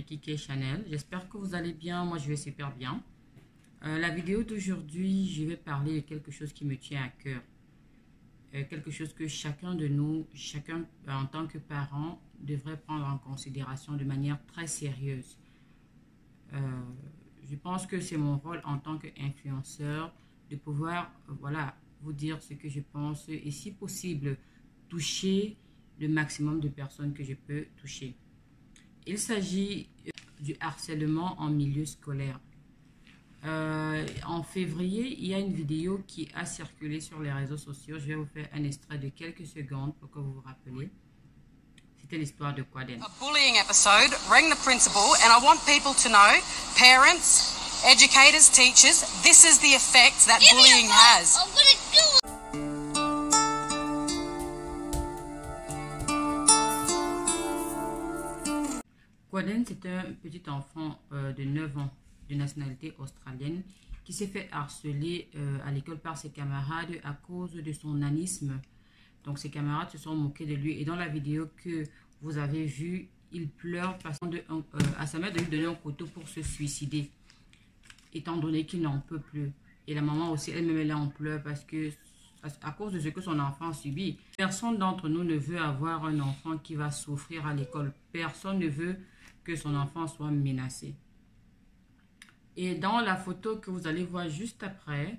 Ricky K Chanel. J'espère que vous allez bien. Moi, je vais super bien. La vidéo d'aujourd'hui, je vais parler de quelque chose qui me tient à cœur. Quelque chose que chacun de nous, chacun en tant que parent, devrait prendre en considération de manière très sérieuse. Je pense que c'est mon rôle en tant qu'influenceur de pouvoir, voilà, vous dire ce que je pense et si possible, toucher le maximum de personnes que je peux toucher. Il s'agit du harcèlement en milieu scolaire. En février, il y a une vidéo qui a circulé sur les réseaux sociaux. Je vais vous faire un extrait de quelques secondes pour que vous vous rappeliez. C'était l'histoire de Quaden. A bullying episode rang the principal, and I want people to know, parents, educators, teachers, this is the effect that bullying has. Quaden, c'est un petit enfant de 9 ans de nationalité australienne qui s'est fait harceler à l'école par ses camarades à cause de son nanisme. Donc ses camarades se sont moqués de lui et dans la vidéo que vous avez vue, il pleure passant à sa mère de lui donner un couteau pour se suicider, étant donné qu'il n'en peut plus. Et la maman aussi, elle-même, elle est en pleurs parce que à cause de ce que son enfant subit. Personne d'entre nous ne veut avoir un enfant qui va souffrir à l'école. Personne ne veut que son enfant soit menacé. Et dans la photo que vous allez voir juste après,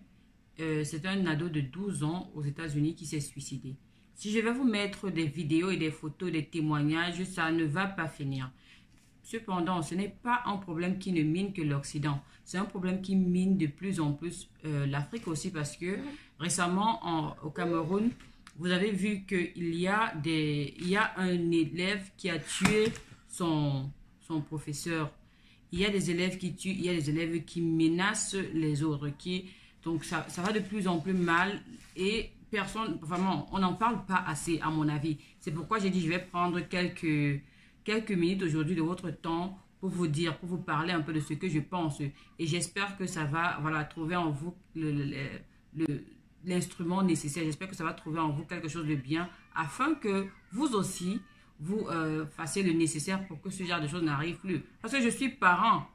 c'est un ado de 12 ans aux États-Unis qui s'est suicidé. Si je vais vous mettre des vidéos et des photos, des témoignages, ça ne va pas finir. Cependant, ce n'est pas un problème qui ne mine que l'Occident. C'est un problème qui mine de plus en plus l'Afrique aussi parce que récemment au Cameroun, vous avez vu qu'il y a un élève qui a tué son professeur. Il y a des élèves qui tuent, il y a des élèves qui menacent les autres. Donc ça va de plus en plus mal et personne, vraiment, on n'en parle pas assez à mon avis. C'est pourquoi j'ai dit je vais prendre quelques minutes aujourd'hui de votre temps pour vous dire, pour vous parler un peu de ce que je pense. Et j'espère que ça va, voilà, trouver en vous l'instrument nécessaire. J'espère que ça va trouver en vous quelque chose de bien afin que vous aussi, vous fassiez le nécessaire pour que ce genre de choses n'arrive plus. Parce que je suis parent.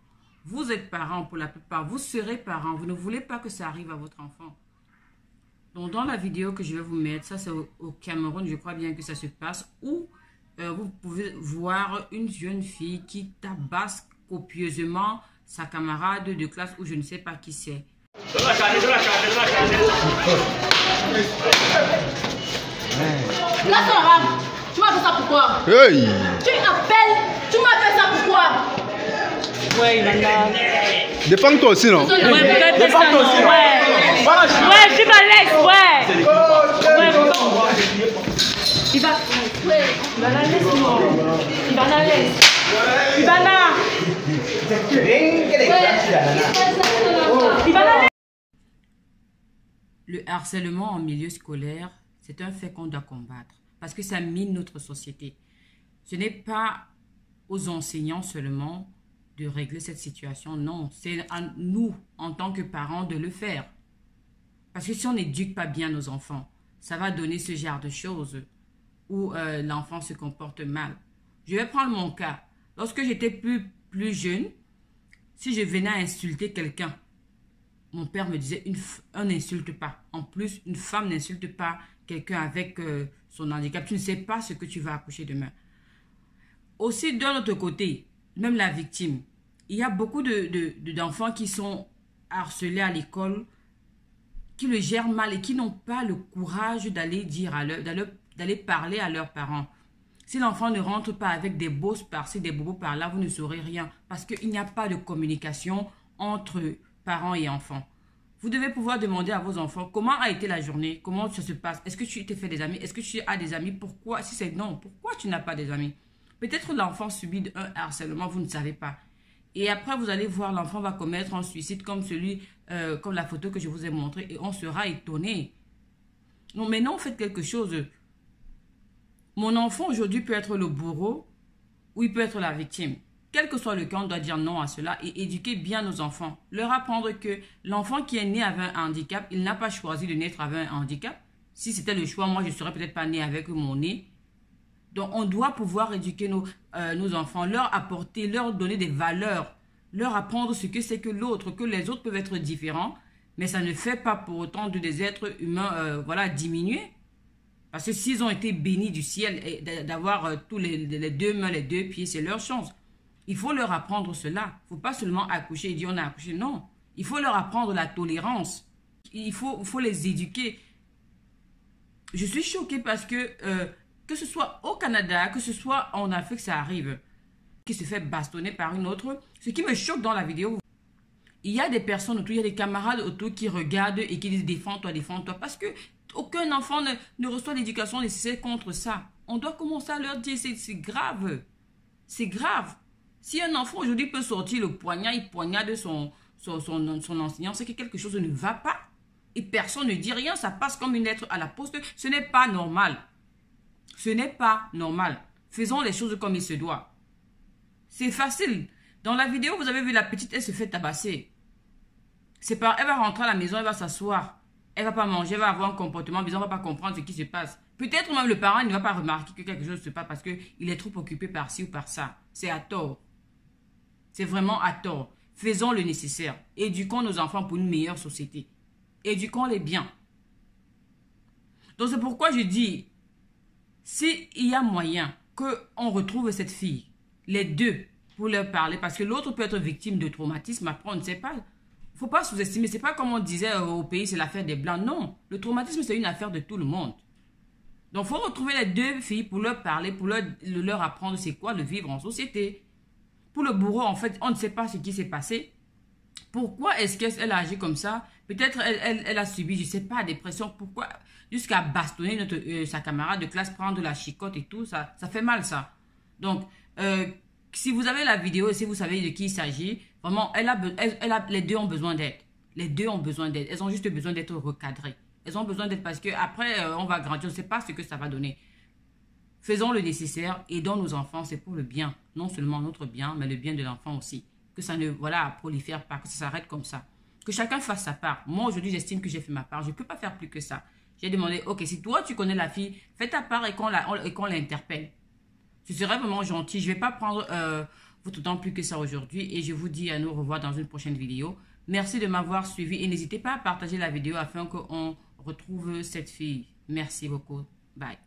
Vous êtes parent pour la plupart. Vous serez parent. Vous ne voulez pas que ça arrive à votre enfant. Donc, dans la vidéo que je vais vous mettre, ça c'est au Cameroun, je crois bien que ça se passe, où vous pouvez voir une jeune fille qui tabasse copieusement sa camarade de classe ou je ne sais pas qui c'est. Tu m'as fait ça pourquoi? Hey. Tu m'as fait ça pourquoi? Ouais, il en a. Défends-toi aussi, non? Ouais, défends-toi aussi. Ouais, je suis mal à l'aise, ouais. Il va la laisser, non. Il va la laisser. Il va la. Il va la laisser. Le harcèlement en milieu scolaire, c'est un fait qu'on doit combattre parce que ça mine notre société. Ce n'est pas aux enseignants seulement de régler cette situation, non. C'est à nous, en tant que parents, de le faire. Parce que si on n'éduque pas bien nos enfants, ça va donner ce genre de choses où l'enfant se comporte mal. Je vais prendre mon cas. Lorsque j'étais plus jeune, si je venais à insulter quelqu'un, mon père me disait, on n'insulte pas. En plus, une femme n'insulte pas quelqu'un avec son handicap. Tu ne sais pas ce que tu vas accoucher demain. Aussi, d'un autre côté, même la victime, il y a beaucoup d'enfants qui sont harcelés à l'école, qui le gèrent mal et qui n'ont pas le courage d'aller d'aller parler à leurs parents. Si l'enfant ne rentre pas avec des bosses par-ci, des bobos par-là, vous ne saurez rien parce qu'il n'y a pas de communication entre parents et enfants. Vous devez pouvoir demander à vos enfants comment a été la journée, comment ça se passe. Est-ce que tu t'es fait des amis? Est-ce que tu as des amis? Pourquoi? Si c'est non, pourquoi tu n'as pas des amis? Peut-être l'enfant subit un harcèlement, vous ne savez pas. Et après, vous allez voir, l'enfant va commettre un suicide comme comme la photo que je vous ai montrée et on sera étonné. Non, mais non, faites quelque chose. Mon enfant aujourd'hui peut être le bourreau ou il peut être la victime. Quel que soit le cas, on doit dire non à cela et éduquer bien nos enfants. Leur apprendre que l'enfant qui est né avec un handicap, il n'a pas choisi de naître avec un handicap. Si c'était le choix, moi, je ne serais peut-être pas né avec mon nez. Donc, on doit pouvoir éduquer nos enfants, leur apporter, leur donner des valeurs, leur apprendre ce que c'est que l'autre, que les autres peuvent être différents, mais ça ne fait pas pour autant de des êtres humains voilà, diminués. Parce que s'ils ont été bénis du ciel et d'avoir tous les deux mains, les deux pieds, c'est leur chance. Il faut leur apprendre cela. Il ne faut pas seulement accoucher et dire on a accouché. Non, il faut leur apprendre la tolérance. Il faut les éduquer. Je suis choquée parce que ce soit au Canada, que ce soit en Afrique, ça arrive. Qui se fait bastonner par une autre. Ce qui me choque dans la vidéo, il y a des personnes autour, il y a des camarades autour qui regardent et qui disent défends-toi, défends-toi. Parce que aucun enfant ne reçoit l'éducation nécessaire contre ça. On doit commencer à leur dire c'est grave. C'est grave. Si un enfant aujourd'hui peut sortir le poignard, il poignarde son enseignant, c'est que quelque chose ne va pas. Et personne ne dit rien, ça passe comme une lettre à la poste. Ce n'est pas normal. Ce n'est pas normal. Faisons les choses comme il se doit. C'est facile. Dans la vidéo, vous avez vu la petite, elle se fait tabasser. Elle va rentrer à la maison, elle va s'asseoir. Elle ne va pas manger, elle va avoir un comportement bizarre, elle ne va pas comprendre ce qui se passe. Peut-être même le parent ne va pas remarquer que quelque chose se passe parce qu'il est trop occupé par ci ou par ça. C'est à tort. C'est vraiment à tort. Faisons le nécessaire. Éduquons nos enfants pour une meilleure société. Éduquons-les bien. Donc c'est pourquoi je dis, s'il y a moyen qu'on retrouve cette fille, les deux, pour leur parler, parce que l'autre peut être victime de traumatisme, après on ne sait pas. Il ne faut pas sous-estimer. C'est pas comme on disait au pays, c'est l'affaire des Blancs. Non, le traumatisme c'est une affaire de tout le monde. Donc il faut retrouver les deux filles pour leur parler, pour leur apprendre c'est quoi le vivre en société. Pour le bourreau, en fait, on ne sait pas ce qui s'est passé. Pourquoi est-ce qu'elle a agi comme ça? Peut-être elle a subi, je ne sais pas, des pressions. Pourquoi? Jusqu'à bastonner sa camarade de classe, prendre la chicotte et tout, ça fait mal ça. Donc, si vous avez la vidéo et si vous savez de qui il s'agit, vraiment, les deux ont besoin d'aide. Les deux ont besoin d'aide. Elles ont juste besoin d'être recadrées. Elles ont besoin d'aide parce qu'après, on va grandir, on ne sait pas ce que ça va donner. Faisons le nécessaire, aidons nos enfants, c'est pour le bien. Non seulement notre bien, mais le bien de l'enfant aussi. Que ça ne prolifère pas, que ça s'arrête comme ça. Que chacun fasse sa part. Moi, aujourd'hui, j'estime que j'ai fait ma part. Je ne peux pas faire plus que ça. J'ai demandé, ok, si toi, tu connais la fille, fais ta part et qu'on l'interpelle. Ce serait vraiment gentil. Je ne vais pas prendre votre temps plus que ça aujourd'hui. Et je vous dis à nous revoir dans une prochaine vidéo. Merci de m'avoir suivi. Et n'hésitez pas à partager la vidéo afin qu'on retrouve cette fille. Merci beaucoup. Bye.